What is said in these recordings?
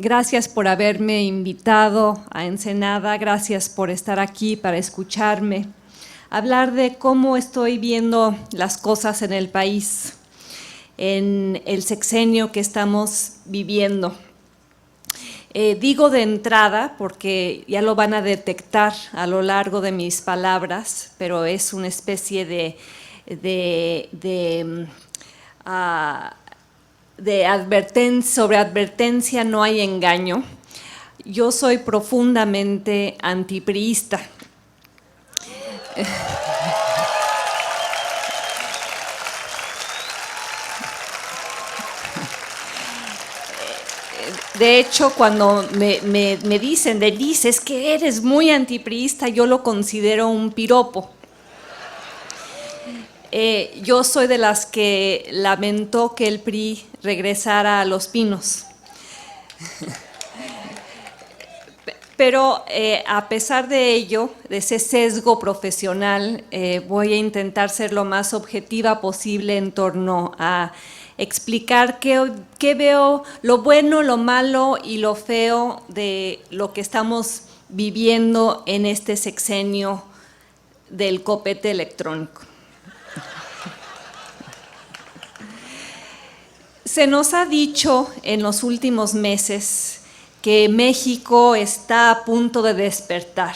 Gracias por haberme invitado a Ensenada, gracias por estar aquí para escucharme, hablar de cómo estoy viendo las cosas en el país, en el sexenio que estamos viviendo. Digo de entrada, porque ya lo van a detectar a lo largo de mis palabras, pero es una especie sobre advertencia no hay engaño. Yo soy profundamente antipriista. De hecho, cuando me dicen, Denise, es que eres muy antipriista, yo lo considero un piropo. Yo soy de las que lamentó que el PRI regresara a Los Pinos. Pero a pesar de ello, de ese sesgo profesional, voy a intentar ser lo más objetiva posible en torno a explicar qué veo, lo bueno, lo malo y lo feo de lo que estamos viviendo en este sexenio del copete electrónico. Se nos ha dicho en los últimos meses que México está a punto de despertar,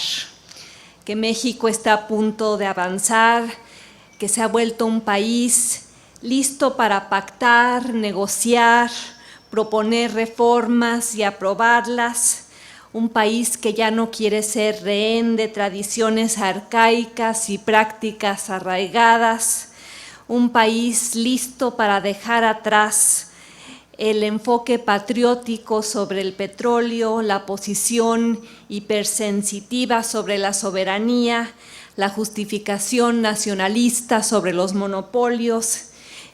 que México está a punto de avanzar, que se ha vuelto un país listo para pactar, negociar, proponer reformas y aprobarlas, un país que ya no quiere ser rehén de tradiciones arcaicas y prácticas arraigadas, un país listo para dejar atrás el enfoque patriótico sobre el petróleo, la posición hipersensitiva sobre la soberanía, la justificación nacionalista sobre los monopolios.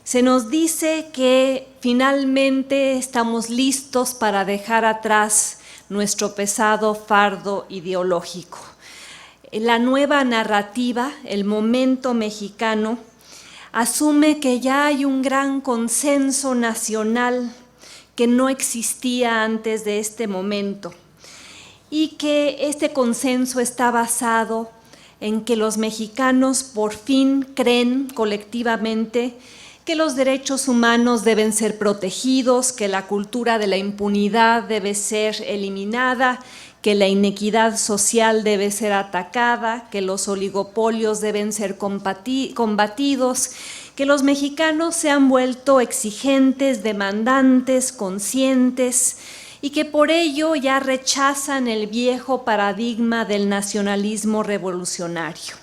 Se nos dice que finalmente estamos listos para dejar atrás nuestro pesado fardo ideológico. La nueva narrativa, el momento mexicano, asume que ya hay un gran consenso nacional que no existía antes de este momento y que este consenso está basado en que los mexicanos por fin creen colectivamente que los derechos humanos deben ser protegidos, que la cultura de la impunidad debe ser eliminada, que la inequidad social debe ser atacada, que los oligopolios deben ser combatidos, que los mexicanos se han vuelto exigentes, demandantes, conscientes y que por ello ya rechazan el viejo paradigma del nacionalismo revolucionario.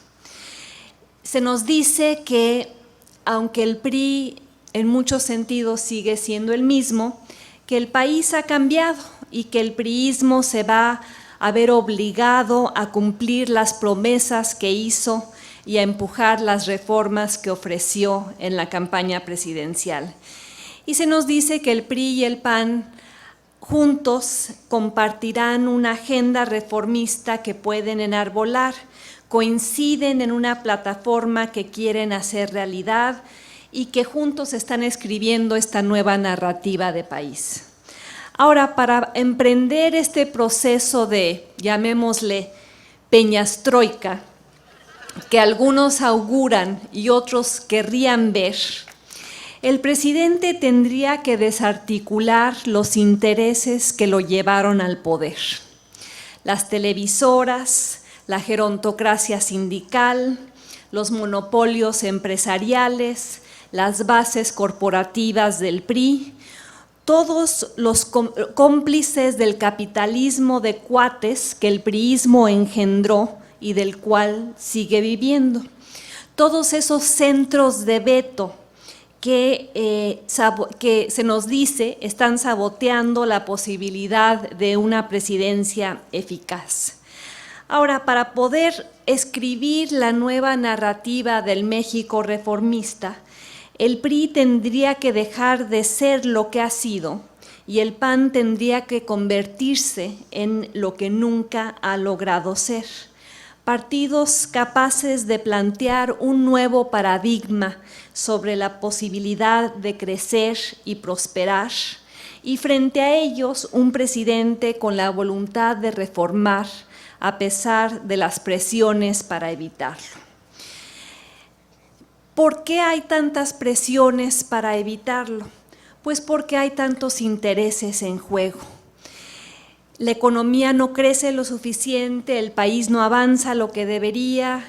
Se nos dice que aunque el PRI en muchos sentidos sigue siendo el mismo, que el país ha cambiado y que el priismo se va a ver obligado a cumplir las promesas que hizo y a empujar las reformas que ofreció en la campaña presidencial. Y se nos dice que el PRI y el PAN juntos compartirán una agenda reformista que pueden enarbolar, coinciden en una plataforma que quieren hacer realidad y que juntos están escribiendo esta nueva narrativa de país. Ahora, para emprender este proceso de, llamémosle, peñastroika, que algunos auguran y otros querrían ver, el presidente tendría que desarticular los intereses que lo llevaron al poder. Las televisoras, la gerontocracia sindical, los monopolios empresariales, las bases corporativas del PRI, todos los cómplices del capitalismo de cuates que el priismo engendró y del cual sigue viviendo. Todos esos centros de veto que se nos dice están saboteando la posibilidad de una presidencia eficaz. Ahora, para poder escribir la nueva narrativa del México reformista, el PRI tendría que dejar de ser lo que ha sido y el PAN tendría que convertirse en lo que nunca ha logrado ser. Partidos capaces de plantear un nuevo paradigma sobre la posibilidad de crecer y prosperar y frente a ellos un presidente con la voluntad de reformar a pesar de las presiones para evitarlo. ¿Por qué hay tantas presiones para evitarlo? Pues porque hay tantos intereses en juego. La economía no crece lo suficiente, el país no avanza lo que debería,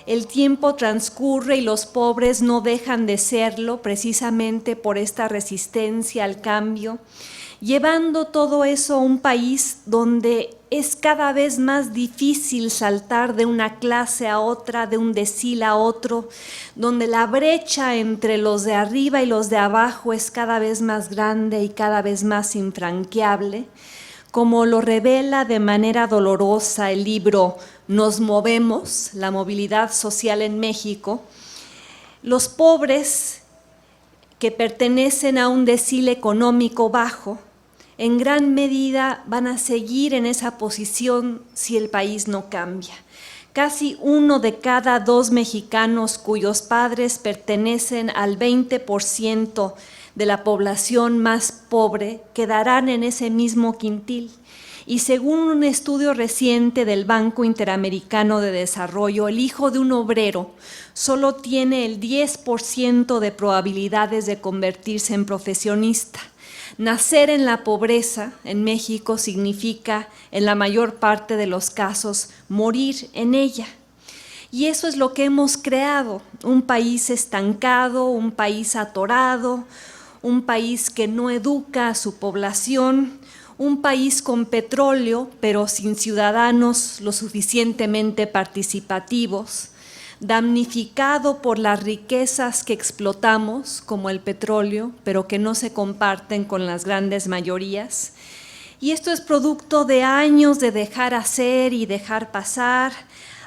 el tiempo transcurre y los pobres no dejan de serlo precisamente por esta resistencia al cambio, llevando todo eso a un país donde es cada vez más difícil saltar de una clase a otra, de un decil a otro, donde la brecha entre los de arriba y los de abajo es cada vez más grande y cada vez más infranqueable, como lo revela de manera dolorosa el libro Nos movemos, la movilidad social en México. Los pobres que pertenecen a un decil económico bajo, en gran medida van a seguir en esa posición si el país no cambia. Casi 1 de cada 2 mexicanos cuyos padres pertenecen al 20% de la población más pobre quedarán en ese mismo quintil. Y según un estudio reciente del Banco Interamericano de Desarrollo, el hijo de un obrero solo tiene el 10% de probabilidades de convertirse en profesionista. Nacer en la pobreza en México significa, en la mayor parte de los casos, morir en ella. Y eso es lo que hemos creado, un país estancado, un país atorado, un país que no educa a su población, un país con petróleo, pero sin ciudadanos lo suficientemente participativos, damnificado por las riquezas que explotamos, como el petróleo, pero que no se comparten con las grandes mayorías. Y esto es producto de años de dejar hacer y dejar pasar,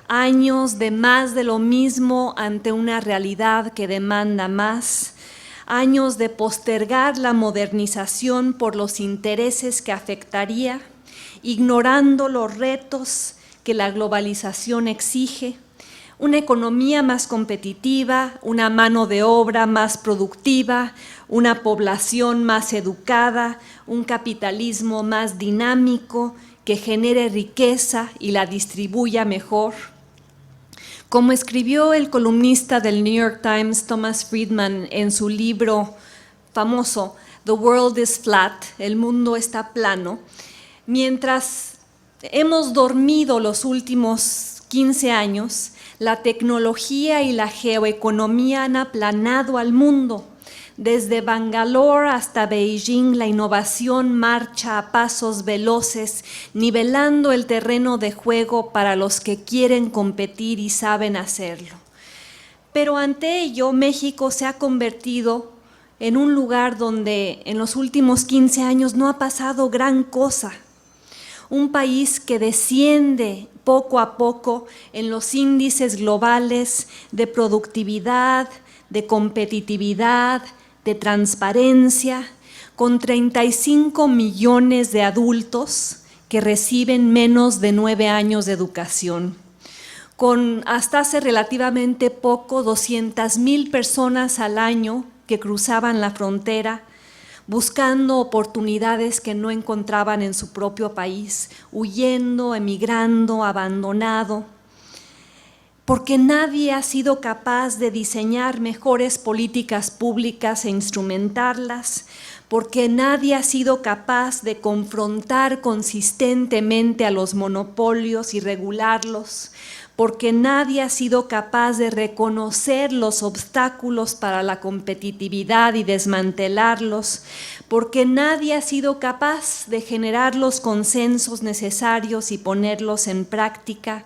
años de más de lo mismo ante una realidad que demanda más, años de postergar la modernización por los intereses que afectaría, ignorando los retos que la globalización exige, una economía más competitiva, una mano de obra más productiva, una población más educada, un capitalismo más dinámico que genere riqueza y la distribuya mejor. Como escribió el columnista del New York Times, Thomas Friedman, en su libro famoso, The World is Flat, el mundo está plano, mientras hemos dormido los últimos 15 años, la tecnología y la geoeconomía han aplanado al mundo. Desde Bangalore hasta Beijing, la innovación marcha a pasos veloces, nivelando el terreno de juego para los que quieren competir y saben hacerlo. Pero ante ello, México se ha convertido en un lugar donde en los últimos 15 años no ha pasado gran cosa. Un país que desciende poco a poco en los índices globales de productividad, de competitividad, de transparencia, con 35 millones de adultos que reciben menos de 9 años de educación, con hasta hace relativamente poco 200,000 personas al año que cruzaban la frontera buscando oportunidades que no encontraban en su propio país, huyendo, emigrando, abandonado, porque nadie ha sido capaz de diseñar mejores políticas públicas e instrumentarlas, porque nadie ha sido capaz de confrontar consistentemente a los monopolios y regularlos, porque nadie ha sido capaz de reconocer los obstáculos para la competitividad y desmantelarlos, porque nadie ha sido capaz de generar los consensos necesarios y ponerlos en práctica,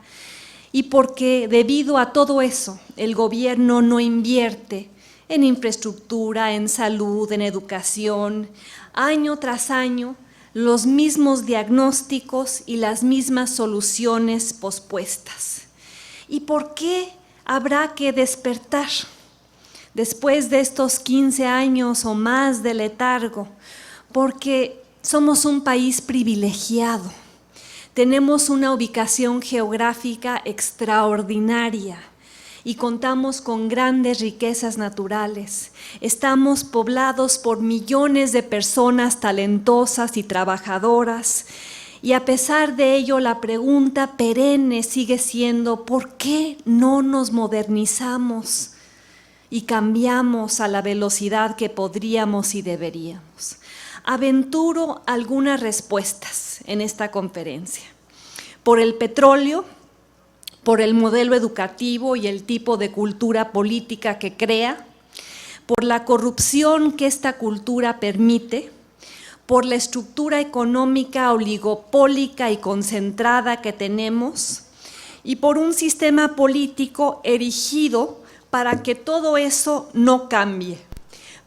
y porque debido a todo eso el gobierno no invierte en infraestructura, en salud, en educación, año tras año, los mismos diagnósticos y las mismas soluciones pospuestas. ¿Y por qué habrá que despertar? Después de estos 15 años o más de letargo, porque somos un país privilegiado, tenemos una ubicación geográfica extraordinaria y contamos con grandes riquezas naturales. Estamos poblados por millones de personas talentosas y trabajadoras, y a pesar de ello la pregunta perenne sigue siendo ¿por qué no nos modernizamos y cambiamos a la velocidad que podríamos y deberíamos? Aventuro algunas respuestas en esta conferencia. Por el petróleo, por el modelo educativo y el tipo de cultura política que crea, por la corrupción que esta cultura permite, por la estructura económica oligopólica y concentrada que tenemos, y por un sistema político erigido para que todo eso no cambie,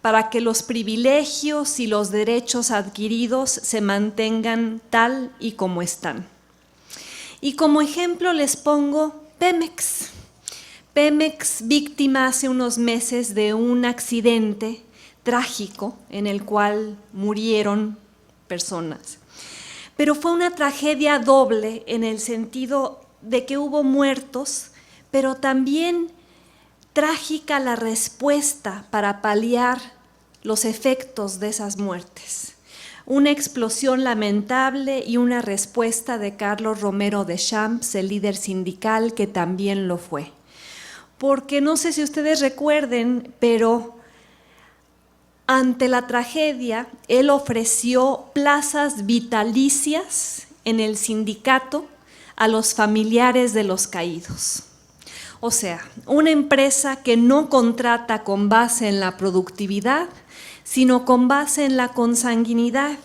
para que los privilegios y los derechos adquiridos se mantengan tal y como están. Y como ejemplo les pongo Pemex. Pemex, víctima hace unos meses de un accidente trágico en el cual murieron personas. Pero fue una tragedia doble en el sentido de que hubo muertos, pero también trágica la respuesta para paliar los efectos de esas muertes. Una explosión lamentable y una respuesta de Carlos Romero Deschamps, el líder sindical, que también lo fue. Porque no sé si ustedes recuerden, pero ante la tragedia, él ofreció plazas vitalicias en el sindicato a los familiares de los caídos. O sea, una empresa que no contrata con base en la productividad, sino con base en la consanguinidad.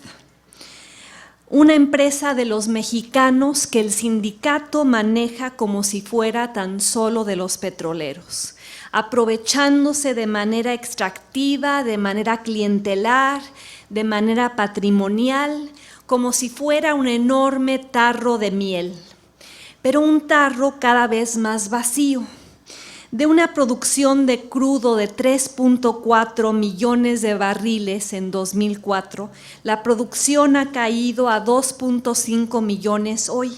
Una empresa de los mexicanos que el sindicato maneja como si fuera tan solo de los petroleros, aprovechándose de manera extractiva, de manera clientelar, de manera patrimonial, como si fuera un enorme tarro de miel, pero un tarro cada vez más vacío. De una producción de crudo de 3.4 millones de barriles en 2004, la producción ha caído a 2.5 millones hoy.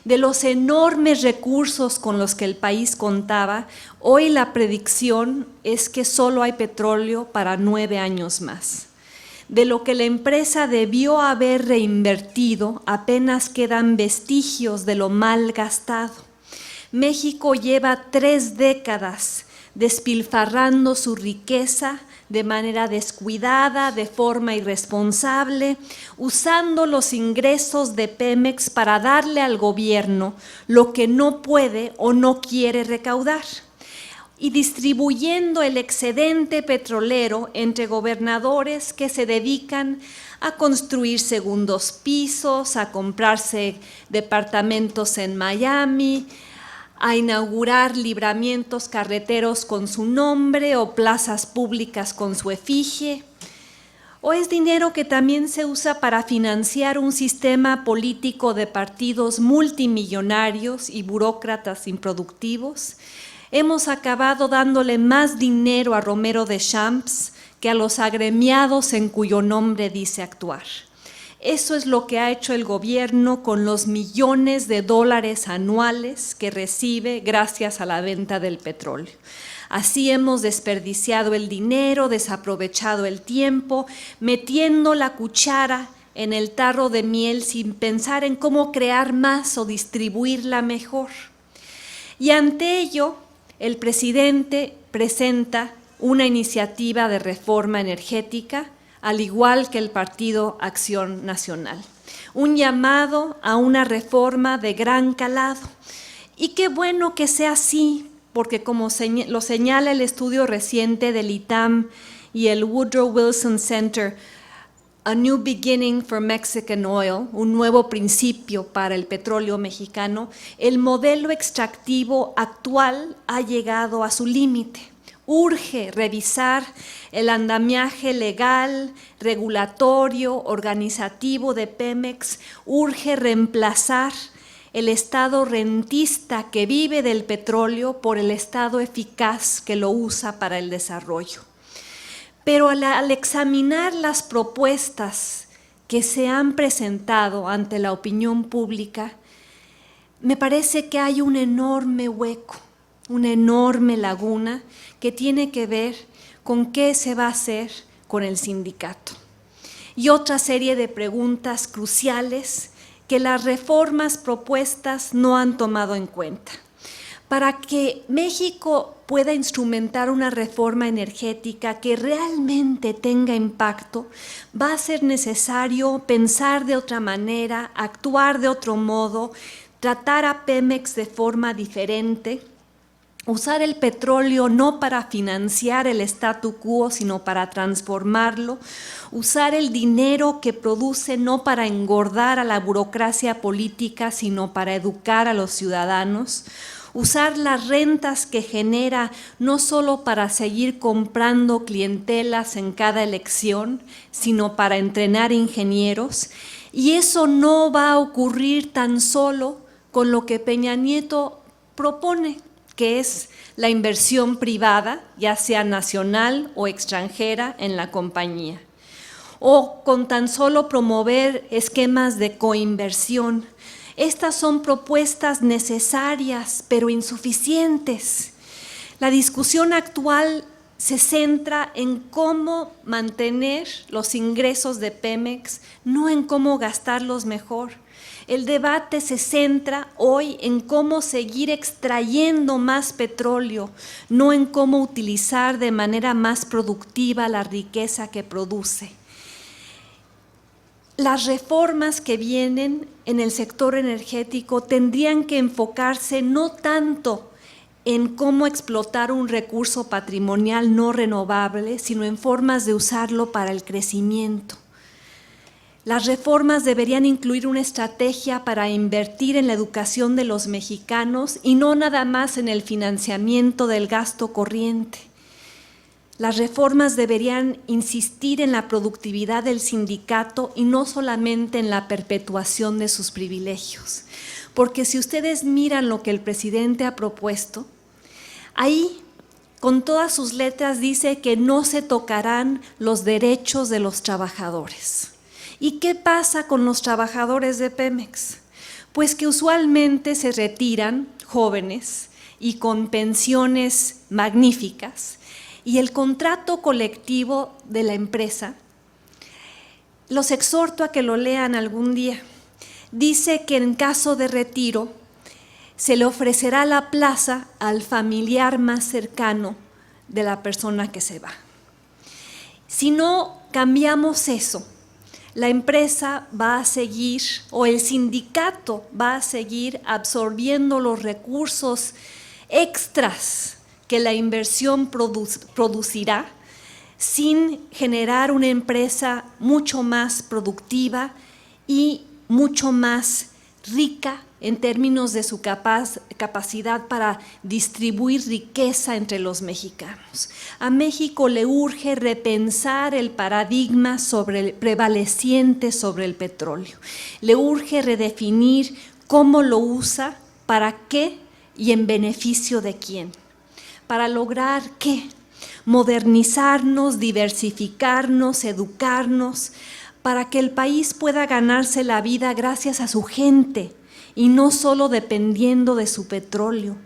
De los enormes recursos con los que el país contaba, hoy la predicción es que solo hay petróleo para 9 años más. De lo que la empresa debió haber reinvertido, apenas quedan vestigios de lo mal gastado. México lleva 3 décadas despilfarrando su riqueza de manera descuidada, de forma irresponsable, usando los ingresos de Pemex para darle al gobierno lo que no puede o no quiere recaudar, y distribuyendo el excedente petrolero entre gobernadores que se dedican a construir segundos pisos, a comprarse departamentos en Miami, a inaugurar libramientos carreteros con su nombre o plazas públicas con su efigie. ¿O es dinero que también se usa para financiar un sistema político de partidos multimillonarios y burócratas improductivos? Hemos acabado dándole más dinero a Romero Deschamps que a los agremiados en cuyo nombre dice actuar. Eso es lo que ha hecho el gobierno con los millones de dólares anuales que recibe gracias a la venta del petróleo. Así hemos desperdiciado el dinero, desaprovechado el tiempo, metiendo la cuchara en el tarro de miel sin pensar en cómo crear más o distribuirla mejor. Y ante ello, el presidente presenta una iniciativa de reforma energética, al igual que el Partido Acción Nacional. Un llamado a una reforma de gran calado. Y qué bueno que sea así, porque como lo señala el estudio reciente del ITAM y el Woodrow Wilson Center, A New Beginning for Mexican Oil, un nuevo principio para el petróleo mexicano, el modelo extractivo actual ha llegado a su límite. Urge revisar el andamiaje legal, regulatorio, organizativo de Pemex, urge reemplazar el Estado rentista que vive del petróleo por el Estado eficaz que lo usa para el desarrollo. Pero al examinar las propuestas que se han presentado ante la opinión pública, me parece que hay un enorme hueco una enorme laguna que tiene que ver con qué se va a hacer con el sindicato. Y otra serie de preguntas cruciales que las reformas propuestas no han tomado en cuenta. Para que México pueda instrumentar una reforma energética que realmente tenga impacto, va a ser necesario pensar de otra manera, actuar de otro modo, tratar a Pemex de forma diferente, usar el petróleo no para financiar el statu quo, sino para transformarlo, usar el dinero que produce no para engordar a la burocracia política, sino para educar a los ciudadanos, usar las rentas que genera no solo para seguir comprando clientelas en cada elección, sino para entrenar ingenieros. Y eso no va a ocurrir tan solo con lo que Peña Nieto propone, que es la inversión privada, ya sea nacional o extranjera, en la compañía, o con tan solo promover esquemas de coinversión. Estas son propuestas necesarias, pero insuficientes. La discusión actual se centra en cómo mantener los ingresos de Pemex, no en cómo gastarlos mejor. El debate se centra hoy en cómo seguir extrayendo más petróleo, no en cómo utilizar de manera más productiva la riqueza que produce. Las reformas que vienen en el sector energético tendrían que enfocarse no tanto en cómo explotar un recurso patrimonial no renovable, sino en formas de usarlo para el crecimiento. Las reformas deberían incluir una estrategia para invertir en la educación de los mexicanos y no nada más en el financiamiento del gasto corriente. Las reformas deberían insistir en la productividad del sindicato y no solamente en la perpetuación de sus privilegios. Porque si ustedes miran lo que el presidente ha propuesto, ahí con todas sus letras dice que no se tocarán los derechos de los trabajadores. ¿Y qué pasa con los trabajadores de Pemex? Pues que usualmente se retiran jóvenes y con pensiones magníficas, y el contrato colectivo de la empresa, los exhorto a que lo lean algún día, dice que en caso de retiro se le ofrecerá la plaza al familiar más cercano de la persona que se va. Si no cambiamos eso, la empresa va a seguir, o el sindicato va a seguir absorbiendo los recursos extras que la inversión producirá sin generar una empresa mucho más productiva y mucho más rica en términos de su capacidad para distribuir riqueza entre los mexicanos. A México le urge repensar el paradigma prevaleciente sobre el petróleo. Le urge redefinir cómo lo usa, para qué y en beneficio de quién. ¿Para lograr qué? Modernizarnos, diversificarnos, educarnos, para que el país pueda ganarse la vida gracias a su gente y no solo dependiendo de su petróleo,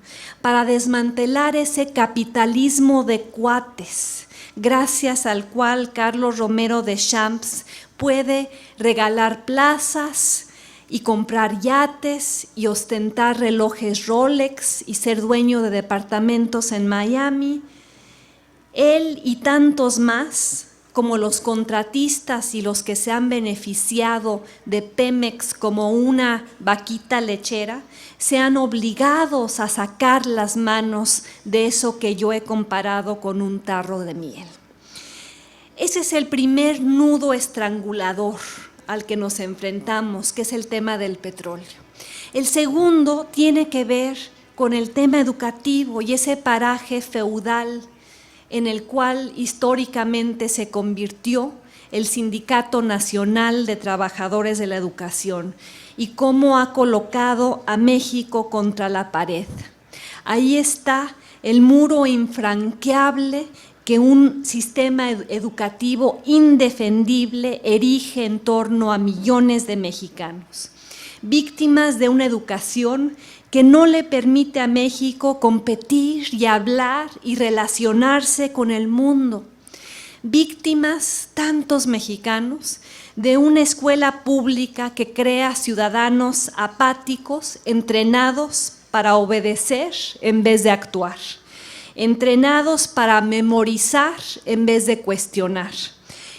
para desmantelar ese capitalismo de cuates, gracias al cual Carlos Romero de Champs puede regalar plazas y comprar yates y ostentar relojes Rolex y ser dueño de departamentos en Miami. Él y tantos más, como los contratistas y los que se han beneficiado de Pemex como una vaquita lechera, sean obligados a sacar las manos de eso que yo he comparado con un tarro de miel. Ese es el primer nudo estrangulador al que nos enfrentamos, que es el tema del petróleo. El segundo tiene que ver con el tema educativo y ese paraje feudal en el cual históricamente se convirtió el Sindicato Nacional de Trabajadores de la Educación y cómo ha colocado a México contra la pared. Ahí está el muro infranqueable que un sistema educativo indefendible erige en torno a millones de mexicanos, víctimas de una educación que no le permite a México competir y hablar y relacionarse con el mundo. Víctimas, tantos mexicanos, de una escuela pública que crea ciudadanos apáticos, entrenados para obedecer en vez de actuar, entrenados para memorizar en vez de cuestionar,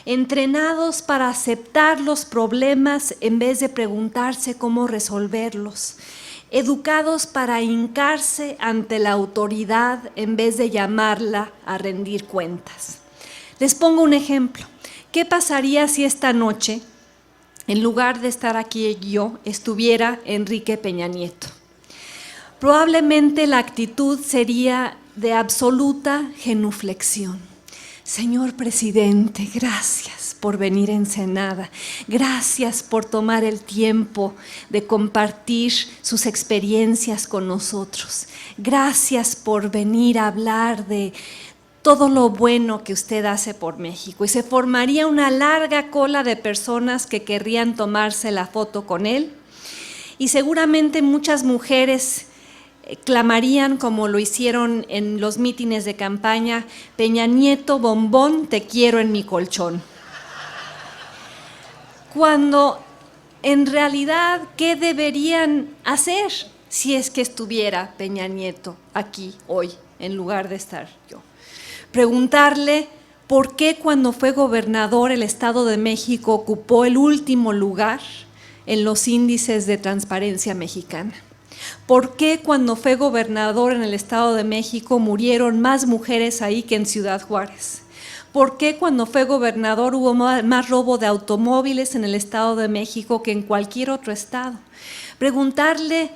entrenados para aceptar los problemas en vez de preguntarse cómo resolverlos, educados para hincarse ante la autoridad en vez de llamarla a rendir cuentas. Les pongo un ejemplo. ¿Qué pasaría si esta noche, en lugar de estar aquí yo, estuviera Enrique Peña Nieto? Probablemente la actitud sería de absoluta genuflexión. Señor presidente, gracias por venir a Ensenada, gracias por tomar el tiempo de compartir sus experiencias con nosotros, gracias por venir a hablar de todo lo bueno que usted hace por México. Y se formaría una larga cola de personas que querrían tomarse la foto con él, y seguramente muchas mujeres clamarían, como lo hicieron en los mítines de campaña: Peña Nieto, bombón, te quiero en mi colchón. Cuando en realidad, ¿qué deberían hacer si es que estuviera Peña Nieto aquí hoy en lugar de estar yo? Preguntarle por qué cuando fue gobernador el Estado de México ocupó el último lugar en los índices de transparencia mexicana. ¿Por qué cuando fue gobernador en el Estado de México murieron más mujeres ahí que en Ciudad Juárez? ¿Por qué cuando fue gobernador hubo más robo de automóviles en el Estado de México que en cualquier otro estado? Preguntarle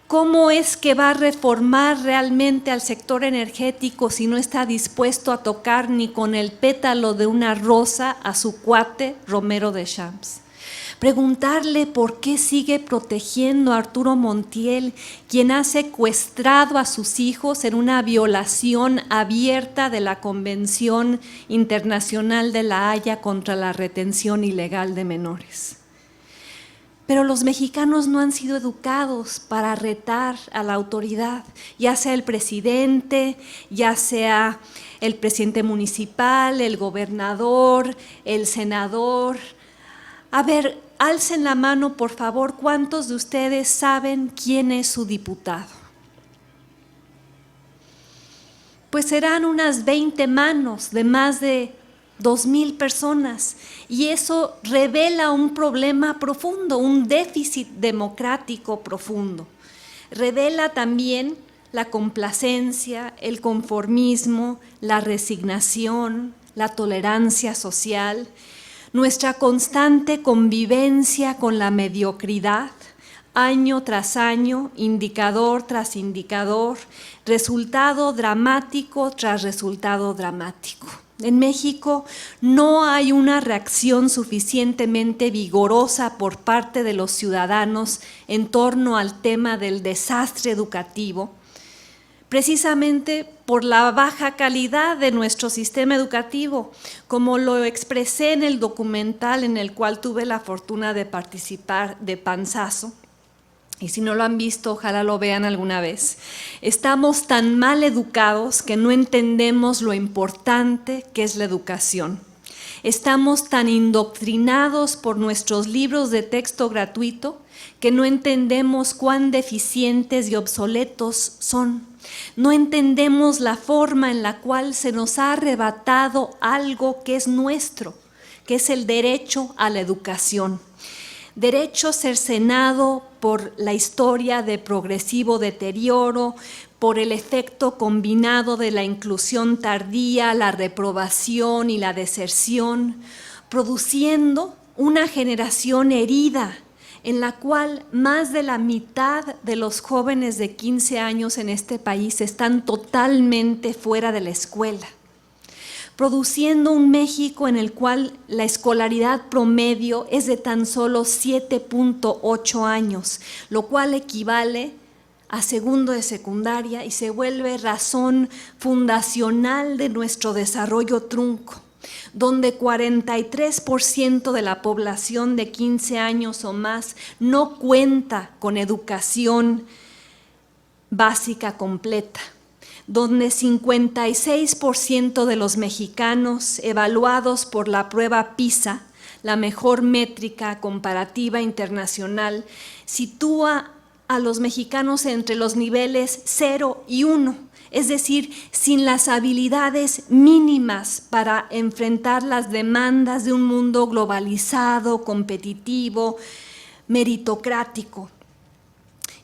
cómo es que va a reformar realmente al sector energético si no está dispuesto a tocar ni con el pétalo de una rosa a su cuate Romero Deschamps. Preguntarle por qué sigue protegiendo a Arturo Montiel, quien ha secuestrado a sus hijos en una violación abierta de la Convención Internacional de la Haya contra la retención ilegal de menores. Pero los mexicanos no han sido educados para retar a la autoridad, ya sea el presidente, ya sea el presidente municipal, el gobernador, el senador. A ver, alcen la mano, por favor, ¿cuántos de ustedes saben quién es su diputado? Pues serán unas 20 manos de más de 2,000 personas, y eso revela un problema profundo, un déficit democrático profundo. Revela también la complacencia, el conformismo, la resignación, la tolerancia social, nuestra constante convivencia con la mediocridad, año tras año, indicador tras indicador, resultado dramático tras resultado dramático. En México no hay una reacción suficientemente vigorosa por parte de los ciudadanos en torno al tema del desastre educativo, precisamente por la baja calidad de nuestro sistema educativo, como lo expresé en el documental en el cual tuve la fortuna de participar, de Panzazo. Y si no lo han visto, ojalá lo vean alguna vez. Estamos tan mal educados que no entendemos lo importante que es la educación. Estamos tan indoctrinados por nuestros libros de texto gratuito que no entendemos cuán deficientes y obsoletos son. No entendemos la forma en la cual se nos ha arrebatado algo que es nuestro, que es el derecho a la educación. Derecho cercenado por la historia de progresivo deterioro, por el efecto combinado de la inclusión tardía, la reprobación y la deserción, produciendo una generación herida en la cual más de la mitad de los jóvenes de 15 años en este país están totalmente fuera de la escuela, produciendo un México en el cual la escolaridad promedio es de tan solo 7.8 años, lo cual equivale a segundo de secundaria y se vuelve razón fundacional de nuestro desarrollo trunco, donde 43% de la población de 15 años o más no cuenta con educación básica completa, donde 56% de los mexicanos evaluados por la prueba PISA, la mejor métrica comparativa internacional, sitúa a los mexicanos entre los niveles 0 y 1, es decir, sin las habilidades mínimas para enfrentar las demandas de un mundo globalizado, competitivo, meritocrático.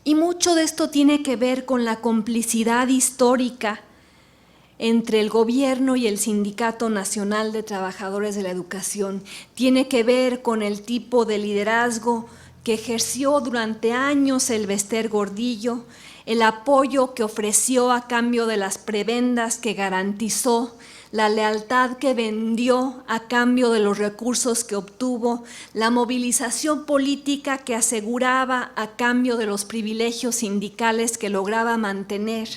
Y mucho de esto tiene que ver con la complicidad histórica entre el gobierno y el Sindicato Nacional de Trabajadores de la Educación. Tiene que ver con el tipo de liderazgo que ejerció durante años el Bester Gordillo, el apoyo que ofreció a cambio de las prebendas que garantizó, la lealtad que vendió a cambio de los recursos que obtuvo, la movilización política que aseguraba a cambio de los privilegios sindicales que lograba mantener,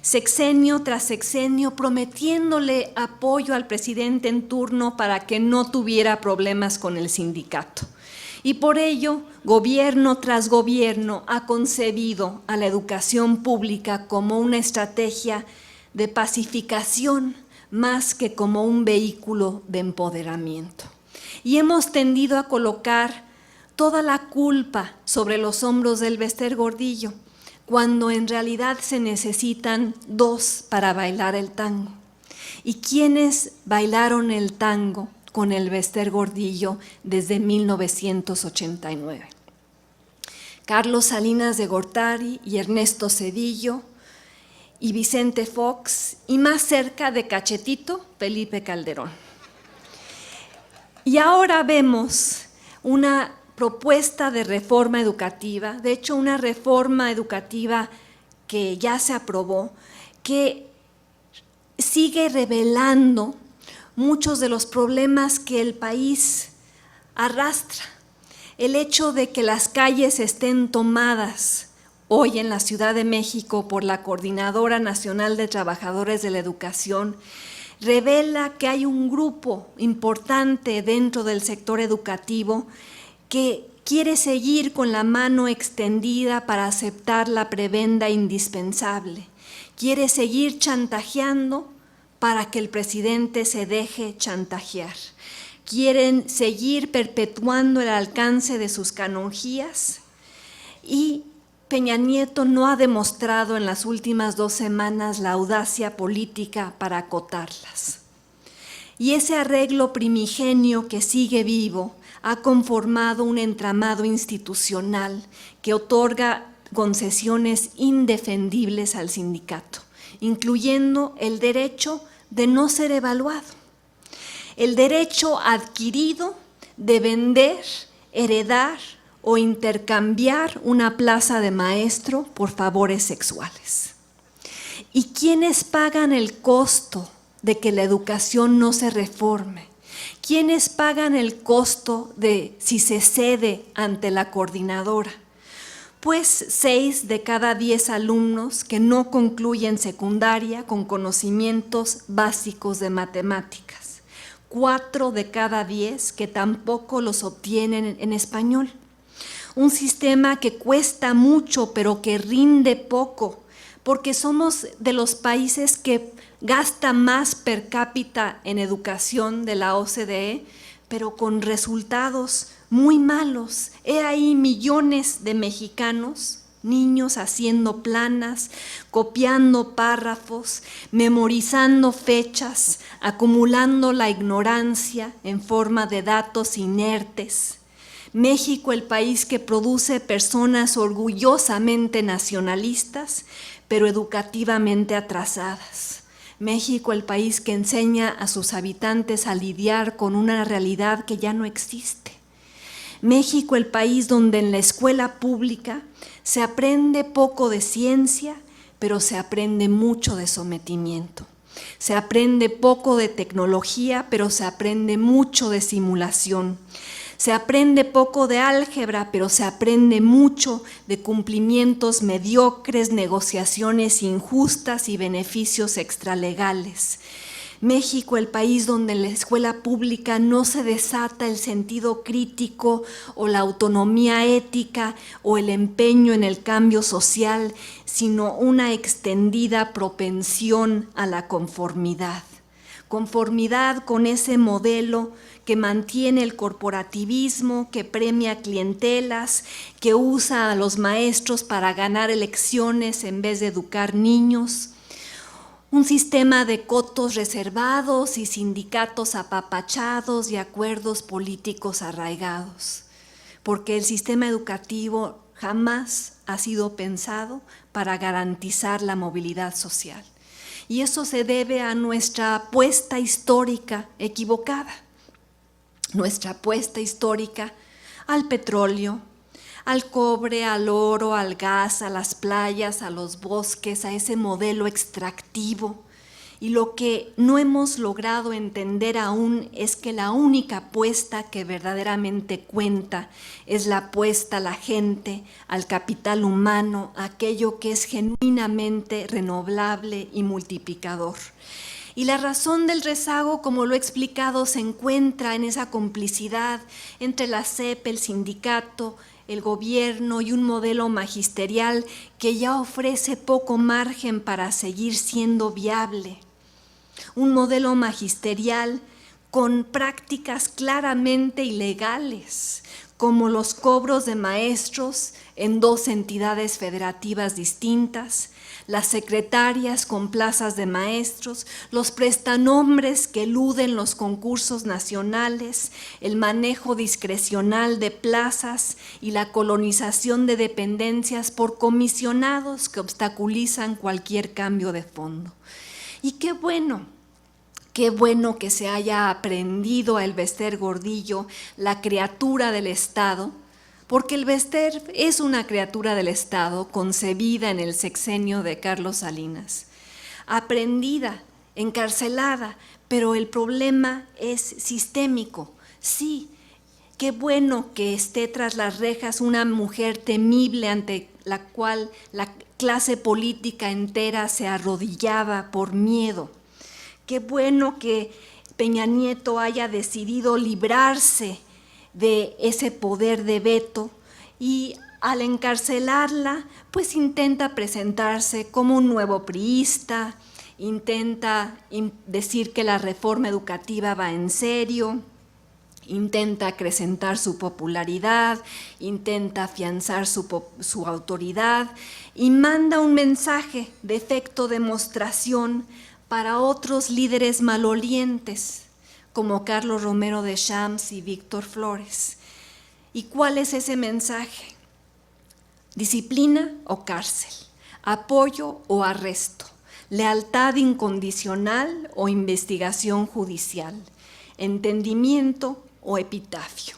sexenio tras sexenio prometiéndole apoyo al presidente en turno para que no tuviera problemas con el sindicato. Y por ello, gobierno tras gobierno ha concebido a la educación pública como una estrategia de pacificación más que como un vehículo de empoderamiento. Y hemos tendido a colocar toda la culpa sobre los hombros del Bester Gordillo, cuando en realidad se necesitan dos para bailar el tango. ¿Y quiénes bailaron el tango con el Bester Gordillo desde 1989? Carlos Salinas de Gortari y Ernesto Zedillo y Vicente Fox, y más cerca de Cachetito, Felipe Calderón. Y ahora vemos una propuesta de reforma educativa, de hecho una reforma educativa que ya se aprobó, que sigue revelando muchos de los problemas que el país arrastra. El hecho de que las calles estén tomadas hoy en la Ciudad de México por la Coordinadora Nacional de Trabajadores de la Educación revela que hay un grupo importante dentro del sector educativo que quiere seguir con la mano extendida para aceptar la prebenda indispensable, quiere seguir chantajeando para que el presidente se deje chantajear. Quieren seguir perpetuando el alcance de sus canonjías y Peña Nieto no ha demostrado en las últimas 2 semanas la audacia política para acotarlas. Y ese arreglo primigenio que sigue vivo ha conformado un entramado institucional que otorga concesiones indefendibles al sindicato, incluyendo el derecho de no ser evaluado, el derecho adquirido de vender, heredar o intercambiar una plaza de maestro por favores sexuales. ¿Y quiénes pagan el costo de que la educación no se reforme? ¿Quiénes pagan el costo de si se cede ante la coordinadora? Pues 6 de cada 10 alumnos que no concluyen secundaria con conocimientos básicos de matemáticas, 4 de cada 10 que tampoco los obtienen en español. Un sistema que cuesta mucho pero que rinde poco, porque somos de los países que gasta más per cápita en educación de la OCDE, pero con resultados muy malos. He ahí millones de mexicanos, niños haciendo planas, copiando párrafos, memorizando fechas, acumulando la ignorancia en forma de datos inertes. México, el país que produce personas orgullosamente nacionalistas, pero educativamente atrasadas. México, el país que enseña a sus habitantes a lidiar con una realidad que ya no existe. México, el país donde en la escuela pública se aprende poco de ciencia, pero se aprende mucho de sometimiento. Se aprende poco de tecnología, pero se aprende mucho de simulación. Se aprende poco de álgebra, pero se aprende mucho de cumplimientos mediocres, negociaciones injustas y beneficios extralegales. México, el país donde en la escuela pública no se desata el sentido crítico o la autonomía ética o el empeño en el cambio social, sino una extendida propensión a la conformidad. Conformidad con ese modelo que mantiene el corporativismo, que premia clientelas, que usa a los maestros para ganar elecciones en vez de educar niños. Un sistema de cotos reservados y sindicatos apapachados y acuerdos políticos arraigados, porque el sistema educativo jamás ha sido pensado para garantizar la movilidad social. Y eso se debe a nuestra apuesta histórica equivocada, nuestra apuesta histórica al petróleo, al cobre, al oro, al gas, a las playas, a los bosques, a ese modelo extractivo. Y lo que no hemos logrado entender aún es que la única apuesta que verdaderamente cuenta es la apuesta a la gente, al capital humano, a aquello que es genuinamente renovable y multiplicador. Y la razón del rezago, como lo he explicado, se encuentra en esa complicidad entre la SEP, el sindicato, el gobierno y un modelo magisterial que ya ofrece poco margen para seguir siendo viable. Un modelo magisterial con prácticas claramente ilegales, como los cobros de maestros en dos entidades federativas distintas, las secretarias con plazas de maestros, los prestanombres que eluden los concursos nacionales, el manejo discrecional de plazas y la colonización de dependencias por comisionados que obstaculizan cualquier cambio de fondo. Y qué bueno que se haya aprendido a Elbester Gordillo, la criatura del Estado, porque Elbester es una criatura del Estado concebida en el sexenio de Carlos Salinas, aprendida, encarcelada, pero el problema es sistémico. Sí, qué bueno que esté tras las rejas una mujer temible ante la cual la clase política entera se arrodillaba por miedo. Qué bueno que Peña Nieto haya decidido librarse de ese poder de veto y al encarcelarla, pues intenta presentarse como un nuevo priista, intenta decir que la reforma educativa va en serio, intenta acrecentar su popularidad, intenta afianzar su autoridad y manda un mensaje de efecto demostración para otros líderes malolientes, como Carlos Romero de Champs y Víctor Flores. ¿Y cuál es ese mensaje? Disciplina o cárcel, apoyo o arresto, lealtad incondicional o investigación judicial, entendimiento o epitafio.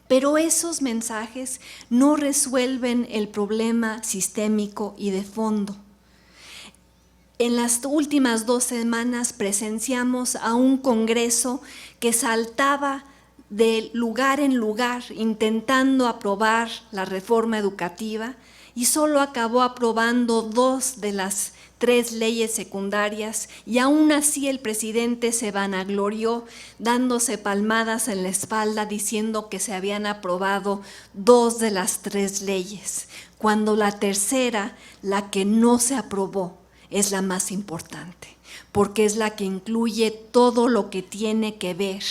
Pero esos mensajes no resuelven el problema sistémico y de fondo. En las últimas 2 semanas presenciamos a un Congreso que saltaba de lugar en lugar intentando aprobar la reforma educativa y solo acabó aprobando 2 de las 3 leyes secundarias y aún así el presidente se vanaglorió dándose palmadas en la espalda diciendo que se habían aprobado 2 de las 3 leyes, cuando la tercera, la que no se aprobó, es la más importante, porque es la que incluye todo lo que tiene que ver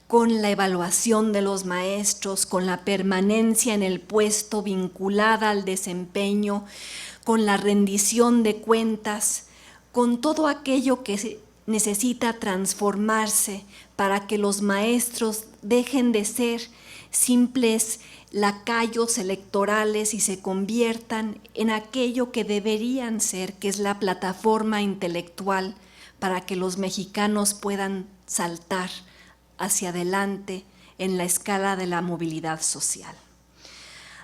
con la evaluación de los maestros, con la permanencia en el puesto vinculada al desempeño, con la rendición de cuentas, con todo aquello que necesita transformarse para que los maestros dejen de ser simples lacayos electorales y se conviertan en aquello que deberían ser, que es la plataforma intelectual para que los mexicanos puedan saltar hacia adelante en la escala de la movilidad social.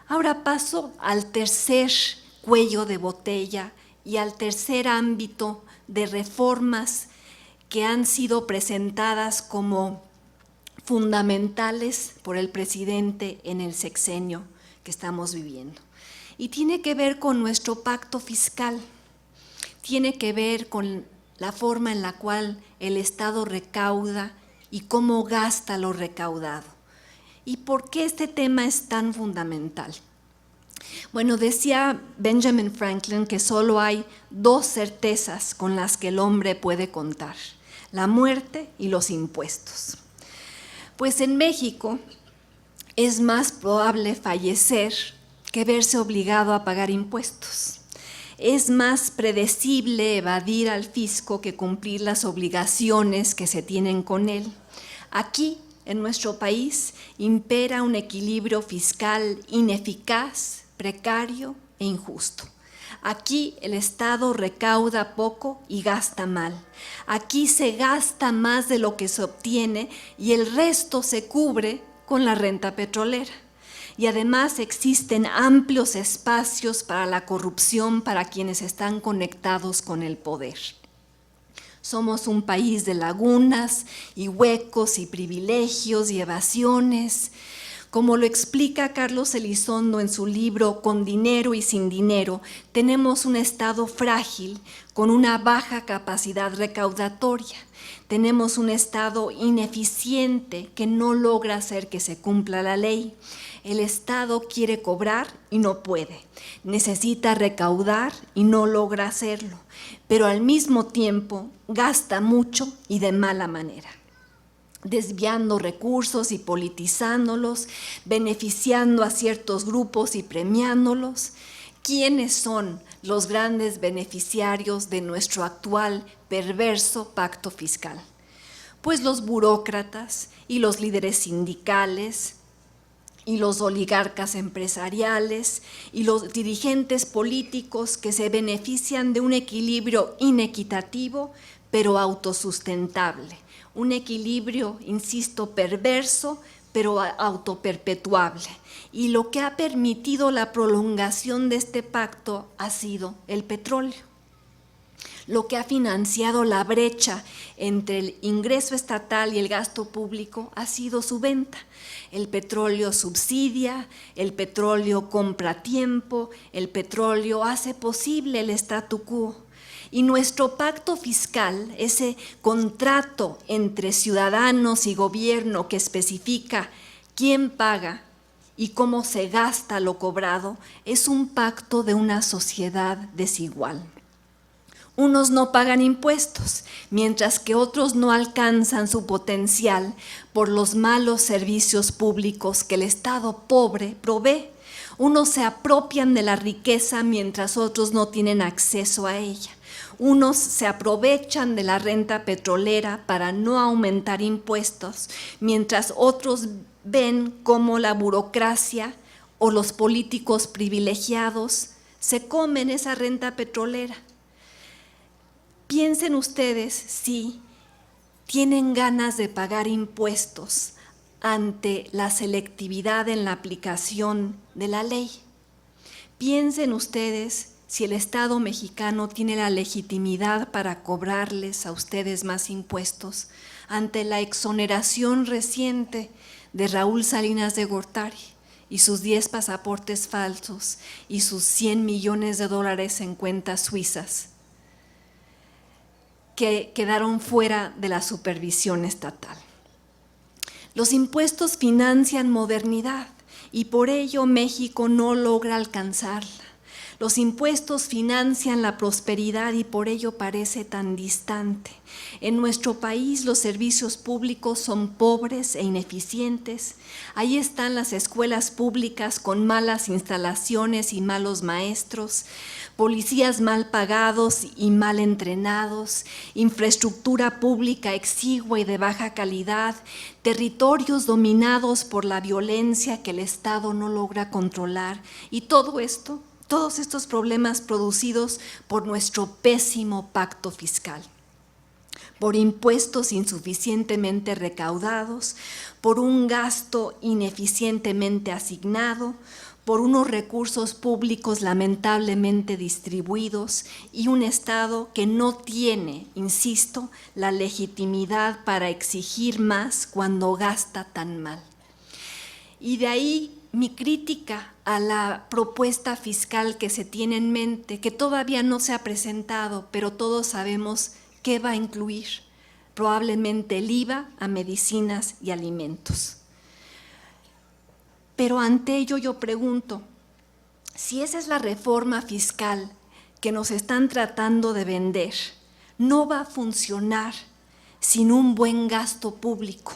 Ahora paso al tercer cuello de botella y al tercer ámbito de reformas que han sido presentadas como fundamentales por el presidente en el sexenio que estamos viviendo. Y tiene que ver con nuestro pacto fiscal, tiene que ver con la forma en la cual el Estado recauda y cómo gasta lo recaudado. ¿Y por qué este tema es tan fundamental? Bueno, decía Benjamin Franklin que solo hay dos certezas con las que el hombre puede contar: la muerte y los impuestos. Pues en México es más probable fallecer que verse obligado a pagar impuestos. Es más predecible evadir al fisco que cumplir las obligaciones que se tienen con él. Aquí, en nuestro país, impera un equilibrio fiscal ineficaz, precario e injusto. Aquí el Estado recauda poco y gasta mal. Aquí se gasta más de lo que se obtiene y el resto se cubre con la renta petrolera. Y además existen amplios espacios para la corrupción para quienes están conectados con el poder. Somos un país de lagunas y huecos y privilegios y evasiones. Como lo explica Carlos Elizondo en su libro Con dinero y sin dinero, tenemos un Estado frágil con una baja capacidad recaudatoria. Tenemos un Estado ineficiente que no logra hacer que se cumpla la ley. El Estado quiere cobrar y no puede. Necesita recaudar y no logra hacerlo. Pero al mismo tiempo gasta mucho y de mala manera, desviando recursos y politizándolos, beneficiando a ciertos grupos y premiándolos. ¿Quiénes son los grandes beneficiarios de nuestro actual perverso pacto fiscal? Pues los burócratas y los líderes sindicales y los oligarcas empresariales y los dirigentes políticos que se benefician de un equilibrio inequitativo pero autosustentable. Un equilibrio, insisto, perverso, pero autoperpetuable. Y lo que ha permitido la prolongación de este pacto ha sido el petróleo. Lo que ha financiado la brecha entre el ingreso estatal y el gasto público ha sido su venta. El petróleo subsidia, el petróleo compra tiempo, el petróleo hace posible el statu quo. Y nuestro pacto fiscal, ese contrato entre ciudadanos y gobierno que especifica quién paga y cómo se gasta lo cobrado, es un pacto de una sociedad desigual. Unos no pagan impuestos, mientras que otros no alcanzan su potencial por los malos servicios públicos que el Estado pobre provee. Unos se apropian de la riqueza mientras otros no tienen acceso a ella. Unos se aprovechan de la renta petrolera para no aumentar impuestos, mientras otros ven cómo la burocracia o los políticos privilegiados se comen esa renta petrolera. Piensen ustedes si tienen ganas de pagar impuestos ante la selectividad en la aplicación de la ley. Piensen ustedes si el Estado mexicano tiene la legitimidad para cobrarles a ustedes más impuestos ante la exoneración reciente de Raúl Salinas de Gortari y sus 10 pasaportes falsos y sus $100 millones en cuentas suizas que quedaron fuera de la supervisión estatal. Los impuestos financian modernidad y por ello México no logra alcanzarla. Los impuestos financian la prosperidad y por ello parece tan distante. En nuestro país los servicios públicos son pobres e ineficientes. Ahí están las escuelas públicas con malas instalaciones y malos maestros, policías mal pagados y mal entrenados, infraestructura pública exigua y de baja calidad, territorios dominados por la violencia que el Estado no logra controlar y todos estos problemas producidos por nuestro pésimo pacto fiscal, por impuestos insuficientemente recaudados, por un gasto ineficientemente asignado, por unos recursos públicos lamentablemente distribuidos y un Estado que no tiene, insisto, la legitimidad para exigir más cuando gasta tan mal. Y de ahí mi crítica a la propuesta fiscal que se tiene en mente, que todavía no se ha presentado, pero todos sabemos ¿Qué va a incluir? Probablemente el IVA a medicinas y alimentos. Pero ante ello yo pregunto, si esa es la reforma fiscal que nos están tratando de vender, no va a funcionar sin un buen gasto público.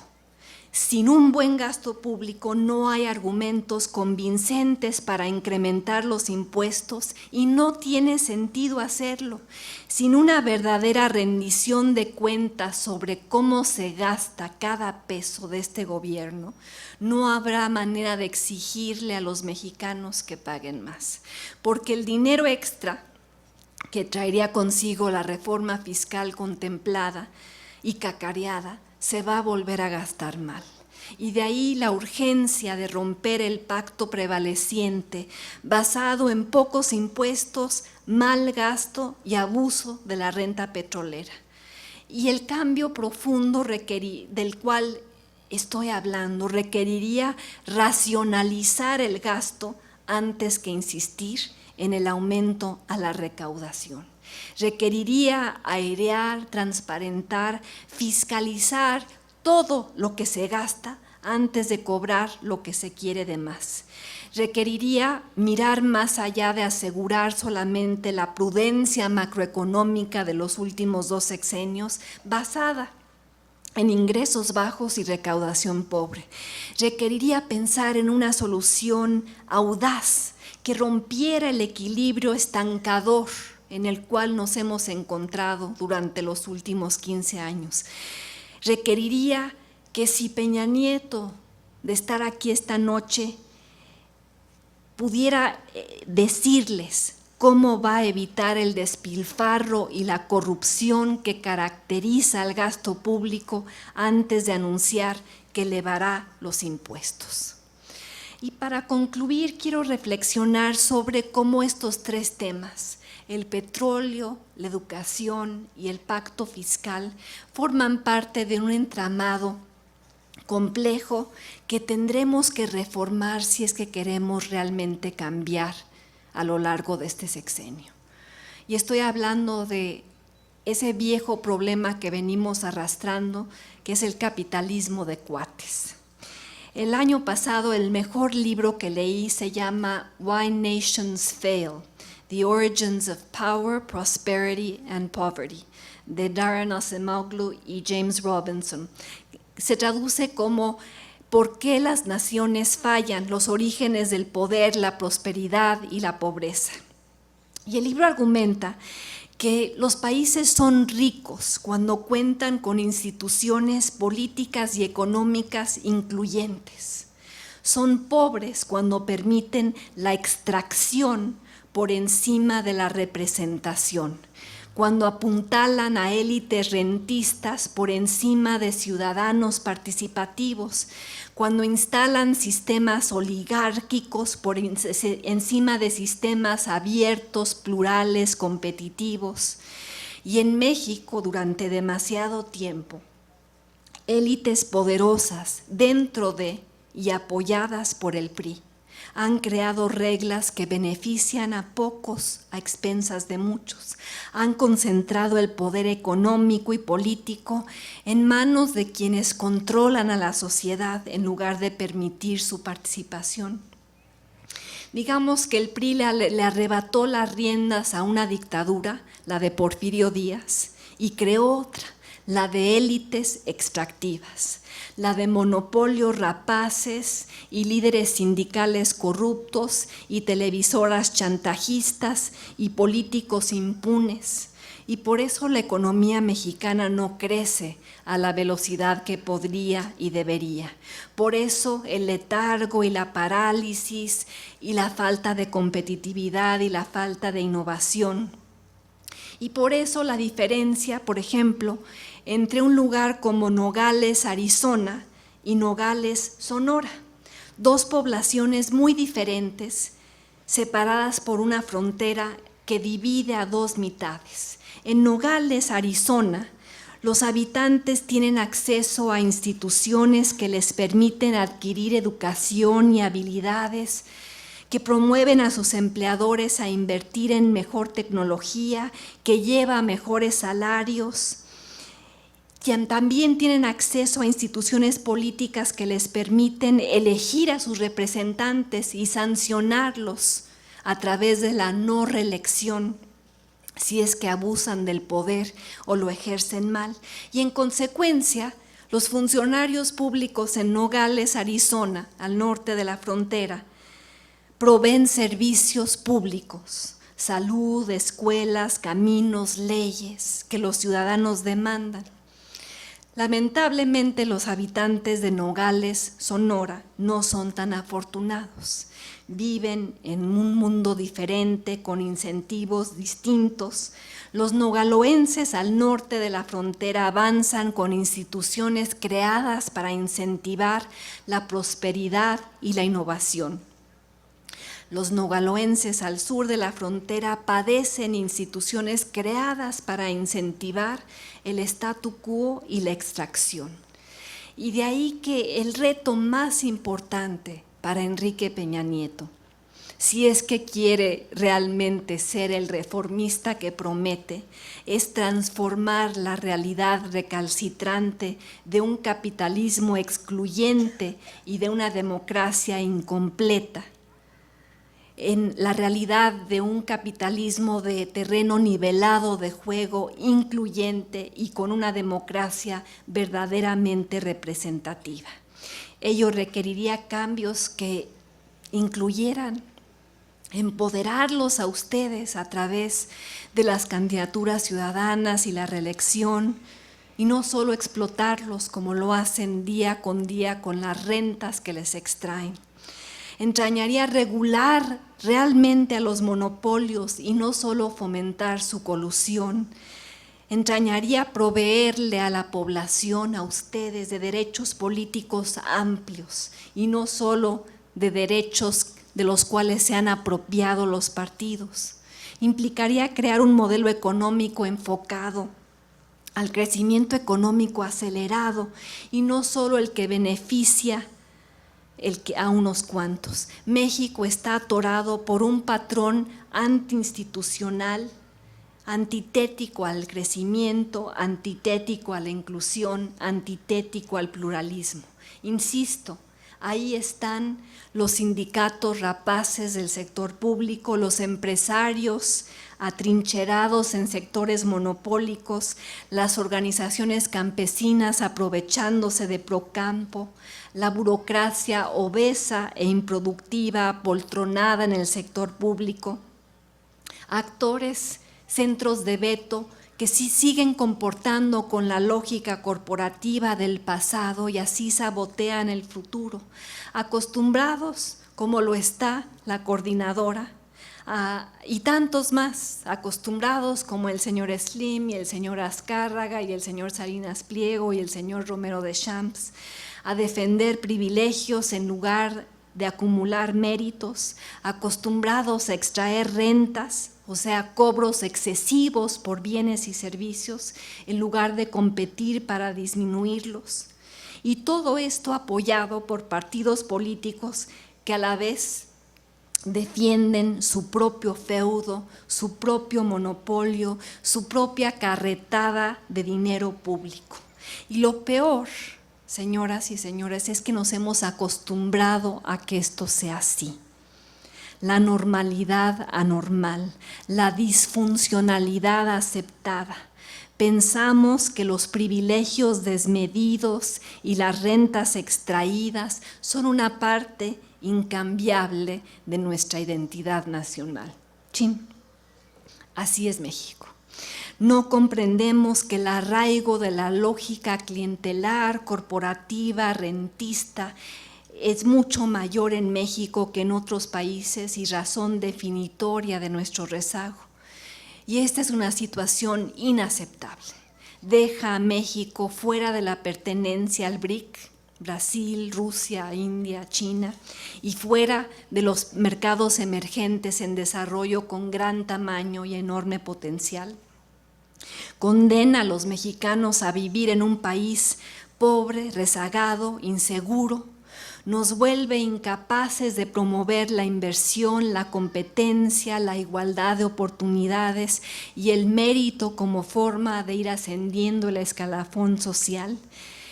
Sin un buen gasto público no hay argumentos convincentes para incrementar los impuestos y no tiene sentido hacerlo. Sin una verdadera rendición de cuentas sobre cómo se gasta cada peso de este gobierno, no habrá manera de exigirle a los mexicanos que paguen más. Porque el dinero extra que traería consigo la reforma fiscal contemplada y cacareada se va a volver a gastar mal. Y de ahí la urgencia de romper el pacto prevaleciente basado en pocos impuestos, mal gasto y abuso de la renta petrolera. Y el cambio profundo del cual estoy hablando requeriría racionalizar el gasto antes que insistir en el aumento a la recaudación. Requeriría airear, transparentar, fiscalizar todo lo que se gasta antes de cobrar lo que se quiere de más. Requeriría mirar más allá de asegurar solamente la prudencia macroeconómica de los últimos 2 sexenios basada en ingresos bajos y recaudación pobre. Requeriría pensar en una solución audaz que rompiera el equilibrio estancador en el cual nos hemos encontrado durante los últimos 15 años. Requeriría que si Peña Nieto, de estar aquí esta noche, pudiera decirles cómo va a evitar el despilfarro y la corrupción que caracteriza al gasto público antes de anunciar que elevará los impuestos. Y para concluir, quiero reflexionar sobre cómo estos 3 temas, el petróleo, la educación y el pacto fiscal, forman parte de un entramado complejo que tendremos que reformar si es que queremos realmente cambiar a lo largo de este sexenio. Y estoy hablando de ese viejo problema que venimos arrastrando, que es el capitalismo de cuates. El año pasado el mejor libro que leí se llama Why Nations Fail, The Origins of Power, Prosperity and Poverty, de Daron Acemoglu y James Robinson. Se traduce como ¿por qué las naciones fallan? Los orígenes del poder, la prosperidad y la pobreza. Y el libro argumenta que los países son ricos cuando cuentan con instituciones políticas y económicas incluyentes. Son pobres cuando permiten la extracción por encima de la representación, cuando apuntalan a élites rentistas por encima de ciudadanos participativos, cuando instalan sistemas oligárquicos por encima de sistemas abiertos, plurales, competitivos. Y en México, durante demasiado tiempo, élites poderosas dentro de y apoyadas por el PRI han creado reglas que benefician a pocos a expensas de muchos. Han concentrado el poder económico y político en manos de quienes controlan a la sociedad en lugar de permitir su participación. Digamos que el PRI le arrebató las riendas a una dictadura, la de Porfirio Díaz, y creó otra, la de élites extractivas, la de monopolios rapaces y líderes sindicales corruptos y televisoras chantajistas y políticos impunes. Y por eso la economía mexicana no crece a la velocidad que podría y debería. Por eso el letargo y la parálisis y la falta de competitividad y la falta de innovación. Y por eso la diferencia, por ejemplo, entre un lugar como Nogales, Arizona, y Nogales, Sonora, 2 poblaciones muy diferentes, separadas por una frontera que divide a 2 mitades. En Nogales, Arizona, los habitantes tienen acceso a instituciones que les permiten adquirir educación y habilidades que promueven a sus empleadores a invertir en mejor tecnología, que lleva a mejores salarios, que también tienen acceso a instituciones políticas que les permiten elegir a sus representantes y sancionarlos a través de la no reelección, si es que abusan del poder o lo ejercen mal. Y en consecuencia, los funcionarios públicos en Nogales, Arizona, al norte de la frontera, proveen servicios públicos, salud, escuelas, caminos, leyes que los ciudadanos demandan. Lamentablemente, los habitantes de Nogales, Sonora, no son tan afortunados. Viven en un mundo diferente, con incentivos distintos. Los nogaloenses al norte de la frontera avanzan con instituciones creadas para incentivar la prosperidad y la innovación. Los nogaloenses al sur de la frontera padecen instituciones creadas para incentivar el statu quo y la extracción. Y de ahí que el reto más importante para Enrique Peña Nieto, si es que quiere realmente ser el reformista que promete, es transformar la realidad recalcitrante de un capitalismo excluyente y de una democracia incompleta en la realidad de un capitalismo de terreno nivelado de juego, incluyente y con una democracia verdaderamente representativa. Ello requeriría cambios que incluyeran empoderarlos a ustedes a través de las candidaturas ciudadanas y la reelección, y no solo explotarlos como lo hacen día con las rentas que les extraen. Entrañaría regular realmente a los monopolios y no solo fomentar su colusión. Entrañaría proveerle a la población, a ustedes, de derechos políticos amplios y no solo de derechos de los cuales se han apropiado los partidos. Implicaría crear un modelo económico enfocado al crecimiento económico acelerado y no solo el que beneficia a unos cuantos. México está atorado por un patrón antiinstitucional, antitético al crecimiento, antitético a la inclusión, antitético al pluralismo. Insisto, ahí están los sindicatos rapaces del sector público, los empresarios atrincherados en sectores monopólicos, las organizaciones campesinas aprovechándose de Procampo, la burocracia obesa e improductiva poltronada en el sector público, actores, centros de veto que sí siguen comportando con la lógica corporativa del pasado y así sabotean el futuro, acostumbrados, como lo está la coordinadora, y tantos más, acostumbrados como el señor Slim y el señor Azcárraga y el señor Salinas Pliego y el señor Romero de Champs, a defender privilegios en lugar de acumular méritos, acostumbrados a extraer rentas, o sea, cobros excesivos por bienes y servicios, en lugar de competir para disminuirlos. Y todo esto apoyado por partidos políticos que a la vez defienden su propio feudo, su propio monopolio, su propia carretada de dinero público. Y lo peor, señoras y señores, es que nos hemos acostumbrado a que esto sea así. La normalidad anormal, la disfuncionalidad aceptada. Pensamos que los privilegios desmedidos y las rentas extraídas son una parte incambiable de nuestra identidad nacional. Chin, así es México. No comprendemos que el arraigo de la lógica clientelar, corporativa, rentista, es mucho mayor en México que en otros países y razón definitoria de nuestro rezago. Y esta es una situación inaceptable. Deja a México fuera de la pertenencia al BRIC, Brasil, Rusia, India, China, y fuera de los mercados emergentes en desarrollo con gran tamaño y enorme potencial. Condena a los mexicanos a vivir en un país pobre, rezagado, inseguro. nos vuelve incapaces de promover la inversión, la competencia, la igualdad de oportunidades y el mérito como forma de ir ascendiendo el escalafón social.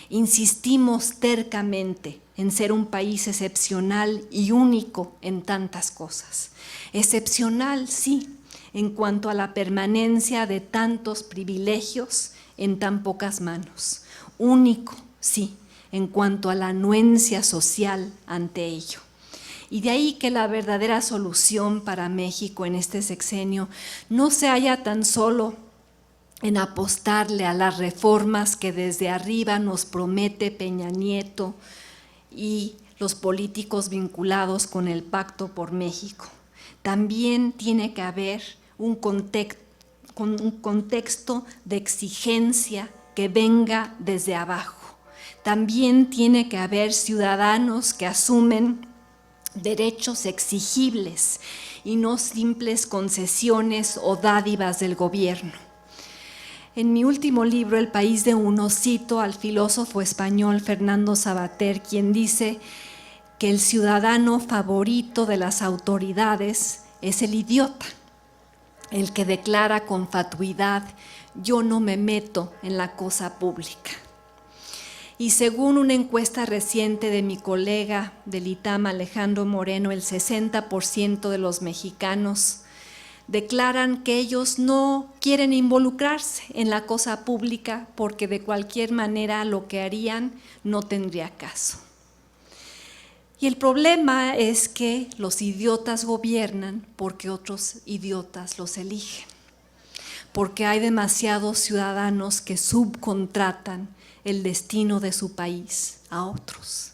Insistimos tercamente en ser un país excepcional y único en tantas cosas. Excepcional, sí, en cuanto a la permanencia de tantos privilegios en tan pocas manos. Único, sí, en cuanto a la anuencia social ante ello. Y de ahí que la verdadera solución para México en este sexenio no se halla tan solo en apostarle a las reformas que desde arriba nos promete Peña Nieto y los políticos vinculados con el Pacto por México. También tiene que haber un contexto de exigencia que venga desde abajo. También tiene que haber ciudadanos que asumen derechos exigibles y no simples concesiones o dádivas del gobierno. En mi último libro, El país de uno, cito al filósofo español Fernando Savater, quien dice que el ciudadano favorito de las autoridades es el idiota, el que declara con fatuidad: yo no me meto en la cosa pública. Y según una encuesta reciente de mi colega del ITAM, Alejandro Moreno, el 60% de los mexicanos declaran que ellos no quieren involucrarse en la cosa pública porque de cualquier manera lo que harían no tendría caso. Y el problema es que los idiotas gobiernan porque otros idiotas los eligen, porque hay demasiados ciudadanos que subcontratan el destino de su país a otros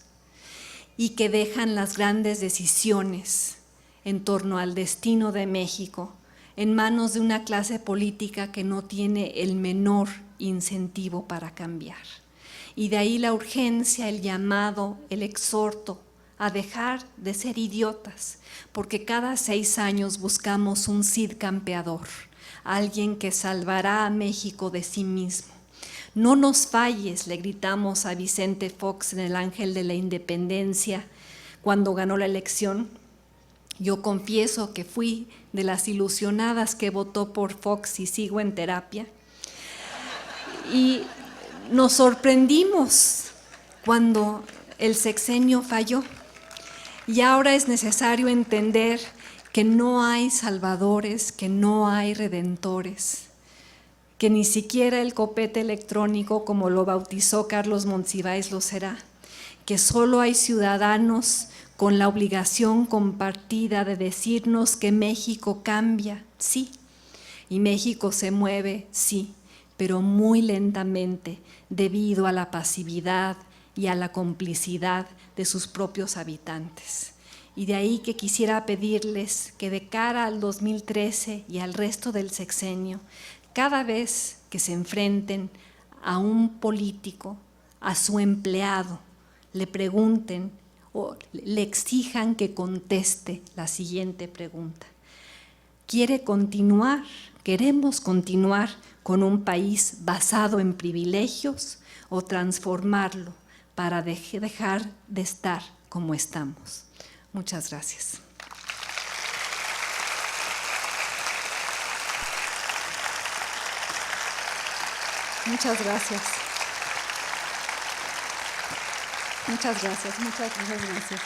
y que dejan las grandes decisiones en torno al destino de México en manos de una clase política que no tiene el menor incentivo para cambiar. Y de ahí la urgencia, el llamado, el exhorto a dejar de ser idiotas, porque cada 6 años buscamos un Cid campeador, alguien que salvará a México de sí mismo. No nos falles, le gritamos a Vicente Fox en El Ángel de la Independencia cuando ganó la elección. Yo confieso que fui de las ilusionadas que votó por Fox y sigo en terapia. Y nos sorprendimos cuando el sexenio falló. Y ahora es necesario entender que no hay salvadores, que no hay redentores, que ni siquiera el copete electrónico, como lo bautizó Carlos Monsiváis, lo será, que solo hay ciudadanos con la obligación compartida de decirnos que México cambia, sí, y México se mueve, sí, pero muy lentamente debido a la pasividad y a la complicidad de sus propios habitantes. Y de ahí que quisiera pedirles que de cara al 2013 y al resto del sexenio, cada vez que se enfrenten a un político, a su empleado, le pregunten o le exijan que conteste la siguiente pregunta: ¿quiere continuar? ¿Queremos continuar con un país basado en privilegios o transformarlo para dejar de estar como estamos? Muchas gracias. Muchas gracias. Muchas gracias.